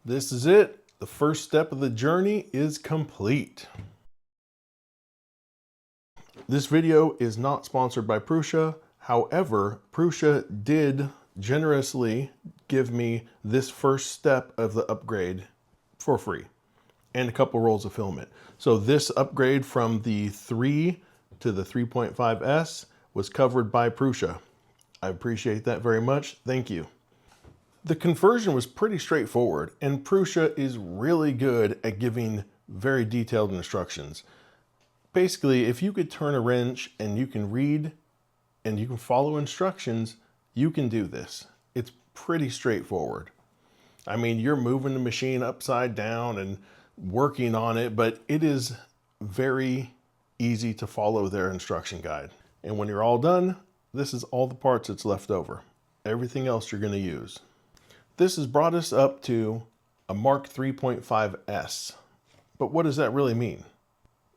This is it. The first step of the journey is complete. This video is not sponsored by Prusa. However, Prusa did generously give me this first step of the upgrade for free and a couple rolls of filament. So this upgrade from the 3 to the 3.5S was covered by Prusa. I appreciate that very much. Thank you. The conversion was pretty straightforward, and Prusa is really good at giving very detailed instructions. Basically, if you could turn a wrench and you can read and you can follow instructions, you can do this. It's pretty straightforward. I mean, you're moving the machine upside down and working on it, but it is very easy to follow their instruction guide. And when you're all done, this is all the parts that's left over. Everything else you're going to use. This has brought us up to a Mark 3.5S. But what does that really mean?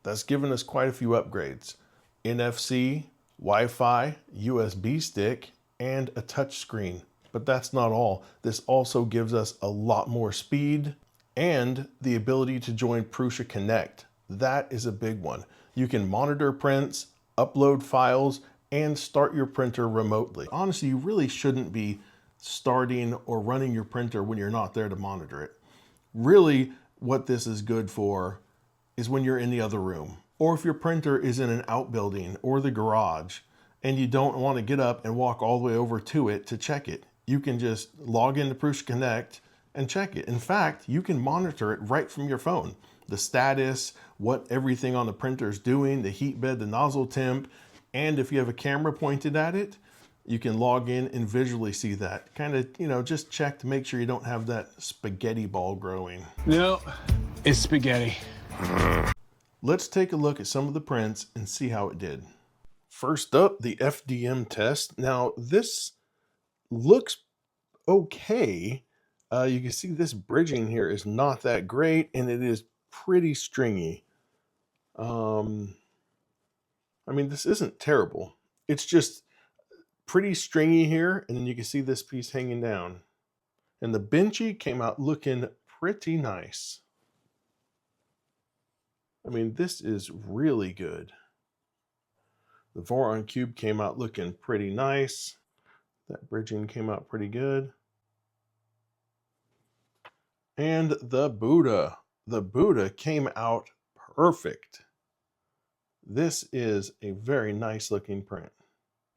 That's given us quite a few upgrades. NFC, Wi-Fi, USB stick, and a touch screen. But that's not all. This also gives us a lot more speed and the ability to join Prusa Connect. That is a big one. You can monitor prints, upload files, and start your printer remotely. Honestly, you really shouldn't be starting or running your printer when you're not there to monitor it. Really, what this is good for is when you're in the other room, or if your printer is in an outbuilding or the garage and you don't want to get up and walk all the way over to it to check it. You can just log into Prusa Connect and check it. In fact, you can monitor it right from your phone. The status, what everything on the printer is doing, the heat bed, the nozzle temp, and if you have a camera pointed at it, you can log in and visually see that. Kind of, just check to make sure you don't have that spaghetti ball growing. No, it's spaghetti. Let's take a look at some of the prints and see how it did. First up, the FDM test. Now, this looks okay. You can see this bridging here is not that great, and it is pretty stringy. I mean, this isn't terrible. It's just pretty stringy here, and then you can see this piece hanging down. And the benchy came out looking pretty nice. I mean, this is really good. The Voron cube came out looking pretty nice. That bridging came out pretty good. And the Buddha. The Buddha came out perfect. This is a very nice looking print.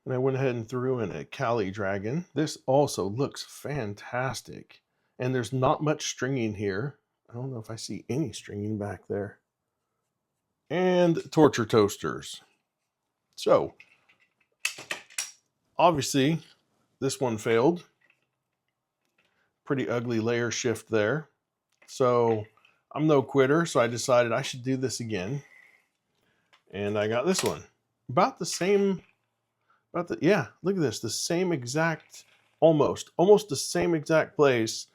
And I went ahead and threw in a Kali Dragon. This also looks fantastic. And there's not much stringing here. I don't know if I see any stringing back there. And Torture Toasters. So, obviously, this one failed. Pretty ugly layer shift there. So, I'm no quitter, so I decided I should do this again. And I got this one. About the same, yeah, look at this. The same exact, almost the same exact place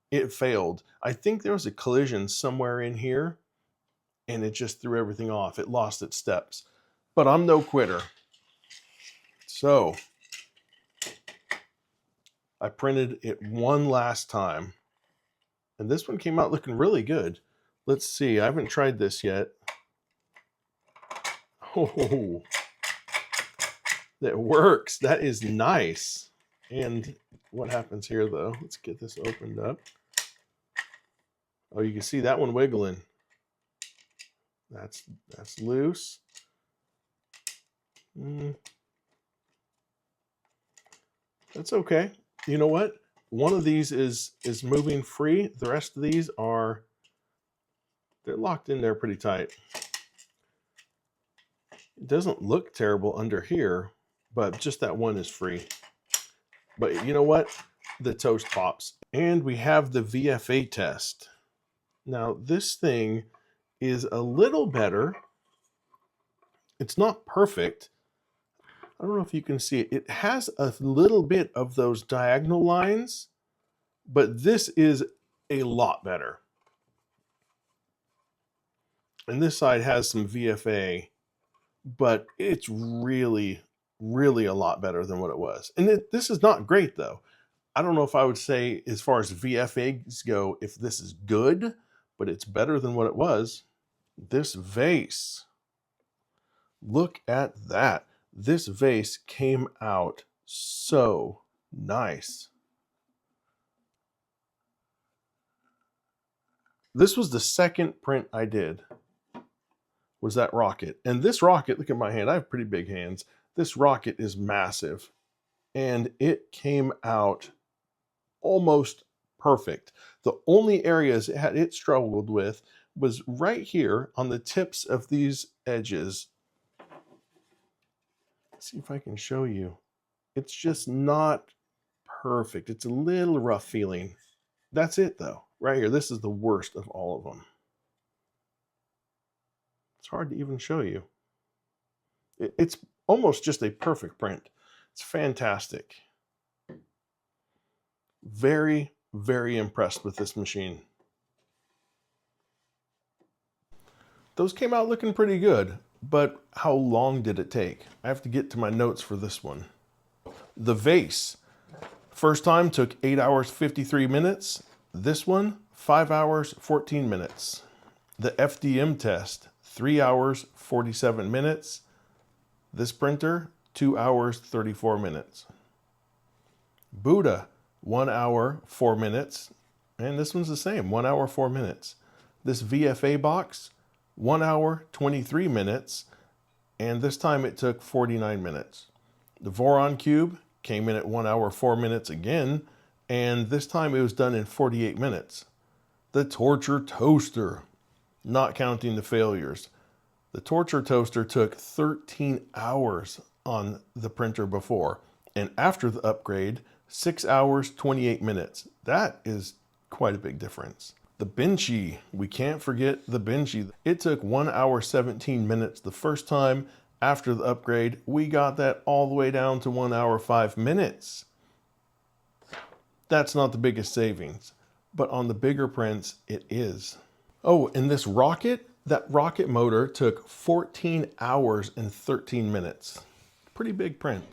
it failed. I think there was a collision somewhere in here, and it just threw everything off. It lost its steps. But I'm no quitter. So, I printed it one last time. And this one came out looking really good. Let's see. I haven't tried this yet. Oh, that works. That is nice. And what happens here, though? Let's get this opened up. Oh, you can see that one wiggling. That's loose. That's okay. You know what? One of these is moving free. The rest of these they're locked in there pretty tight. It doesn't look terrible under here, but just that one is free. But you know what? The toast pops. And we have the VFA test. Now, this thing is a little better. It's not perfect. I don't know if you can see it. It has a little bit of those diagonal lines, but this is a lot better. And this side has some VFA, but it's really, really a lot better than what it was. And this is not great, though. I don't know if I would say, as far as VFAs go, if this is good, but it's better than what it was. This vase, look at that. This vase came out so nice. This was the second print I did, was that rocket. And this rocket, look at my hand, I have pretty big hands. This rocket is massive. And it came out almost perfect. The only areas it struggled with was right here on the tips of these edges. Let's see if I can show you. It's just not perfect. It's a little rough feeling. That's it though. Right here, this is the worst of all of them. It's hard to even show you. It's almost just a perfect print. It's fantastic. Very, very impressed with this machine. Those came out looking pretty good, but how long did it take? I have to get to my notes for this one. The vase, first time took 8 hours, 53 minutes. This one, 5 hours, 14 minutes. The FDM test, 3 hours, 47 minutes. This printer, 2 hours, 34 minutes. Buddha, 1 hour, 4 minutes. And this one's the same, 1 hour, 4 minutes. This VFA box, 1 hour, 23 minutes. And this time it took 49 minutes. The Voron cube came in at 1 hour, 4 minutes again. And this time it was done in 48 minutes. The torture toaster, not counting the failures. The torture toaster took 13 hours on the printer before. And after the upgrade, 6 hours, 28 minutes. That is quite a big difference. The Benchy, we can't forget the Benchy. It took 1 hour, 17 minutes the first time. After the upgrade, we got that all the way down to 1 hour, 5 minutes. That's not the biggest savings, but on the bigger prints, it is. Oh, and this rocket, that rocket motor took 14 hours and 13 minutes. Pretty big print.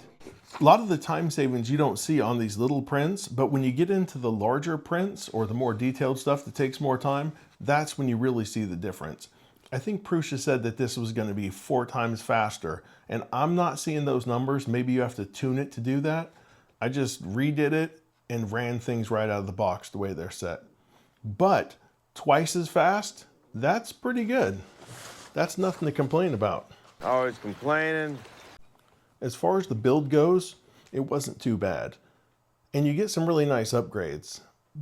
A lot of the time savings you don't see on these little prints, but when you get into the larger prints or the more detailed stuff that takes more time, that's when you really see the difference. I think Prusa said that this was going to be 4 times faster, and I'm not seeing those numbers. Maybe you have to tune it to do that. I just redid it and ran things right out of the box the way they're set. But twice as fast, that's pretty good. That's nothing to complain about. Always complaining. As far as the build goes, it wasn't too bad. And you get some really nice upgrades,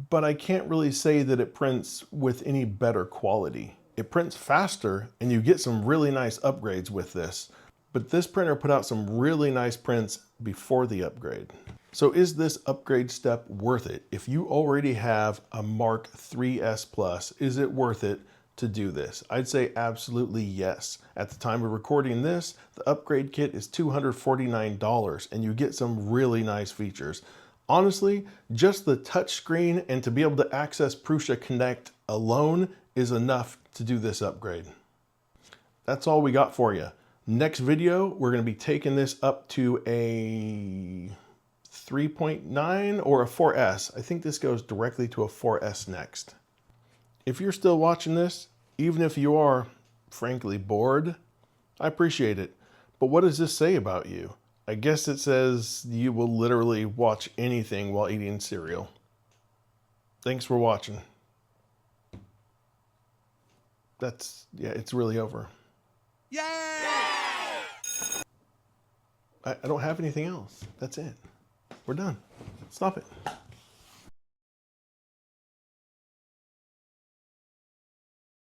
but I can't really say that it prints with any better quality. It prints faster and you get some really nice upgrades with this, but this printer put out some really nice prints before the upgrade. So is this upgrade step worth it? If you already have a Mark 3S Plus, is it worth it to do this? I'd say absolutely yes. At the time of recording this, the upgrade kit is $249 and you get some really nice features. Honestly, just the touch screen and to be able to access Prusa Connect alone is enough to do this upgrade. That's all we got for you. Next video, we're going to be taking this up to a 3.9 or a 4S. I think this goes directly to a 4S next. If you're still watching this, even if you are, frankly, bored, I appreciate it. But what does this say about you? I guess it says you will literally watch anything while eating cereal. Thanks for watching. Yeah, it's really over. Yay! I don't have anything else. That's it. We're done. Stop it.